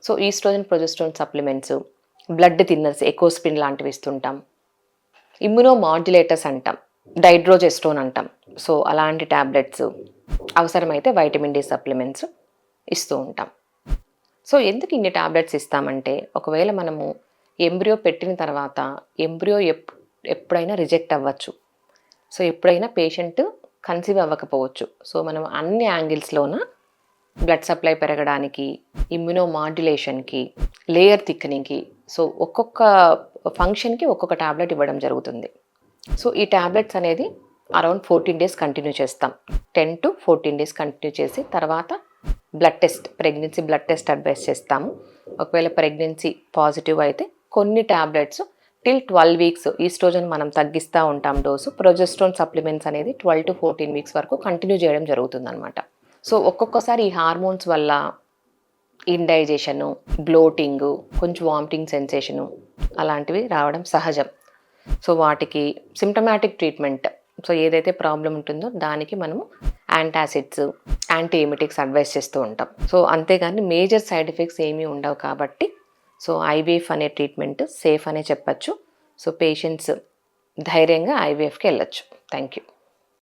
So oestrogen progesterone supplements, blood thinners, Ecosprin లాంటివి ఇస్తుంటాం. Immuno modulators అంటాం, డైడ్రోజెస్టోన్ అంటాం. సో అలాంటి ట్యాబ్లెట్స్, అవసరమైతే వైటమిన్ డి సప్లిమెంట్స్ ఇస్తూ ఉంటాం. సో ఎందుకు ఇన్ని ట్యాబ్లెట్స్ ఇస్తామంటే, ఒకవేళ మనము ఎంబ్రియో పెట్టిన తర్వాత ఎంబ్రియో ఎప్పుడైనా రిజెక్ట్ అవ్వచ్చు. సో ఎప్పుడైనా పేషెంట్ కన్సీవ్ అవ్వకపోవచ్చు. సో మనం అన్ని యాంగిల్స్లోన బ్లడ్ సప్లై పెరగడానికి, ఇమ్యునో మాడ్యులేషన్కి, లేయర్ థిక్నింగ్కి, సో ఒక్కొక్క ఫంక్షన్కి ఒక్కొక్క ట్యాబ్లెట్ ఇవ్వడం జరుగుతుంది. సో ఈ ట్యాబ్లెట్స్ అనేది అరౌండ్ 14 డేస్ కంటిన్యూ చేస్తాం. 10 to 14 డేస్ కంటిన్యూ చేసి తర్వాత blood test, pregnancy blood test advice చేస్తాము. ఒకవేళ ప్రెగ్నెన్సీ పాజిటివ్ అయితే కొన్ని ట్యాబ్లెట్స్ టిల్ 12 వీక్స్ ఈస్ట్రోజన్ మనం తగ్గిస్తూ ఉంటాం డోసు. ప్రొజెస్ట్రాన్ సప్లిమెంట్స్ అనేది 12 to 14 వీక్స్ వరకు కంటిన్యూ చేయడం జరుగుతుందన్నమాట. సో ఒక్కొక్కసారి ఈ హార్మోన్స్ వల్ల ఇండైజెషను, బ్లోటింగు, కొంచెం వామిటింగ్ సెన్సేషను అలాంటివి రావడం సహజం. సో వాటికి సిమ్టమాటిక్ ట్రీట్మెంట్, సో ఏదైతే ప్రాబ్లం ఉంటుందో దానికి మనము యాంటాసిడ్స్, యాంటీ ఎమిటిక్స్ అడ్వైస్ చేస్తూ ఉంటాం. సో అంతేగాని మేజర్ సైడ్ ఎఫెక్ట్స్ ఏమీ ఉండవు కాబట్టి సో ఐవీఎఫ్ అనే ట్రీట్మెంట్ సేఫ్ అనే చెప్పచ్చు. సో పేషెంట్స్ ధైర్యంగా ఐవీఎఫ్కి వెళ్ళొచ్చు. Thank you.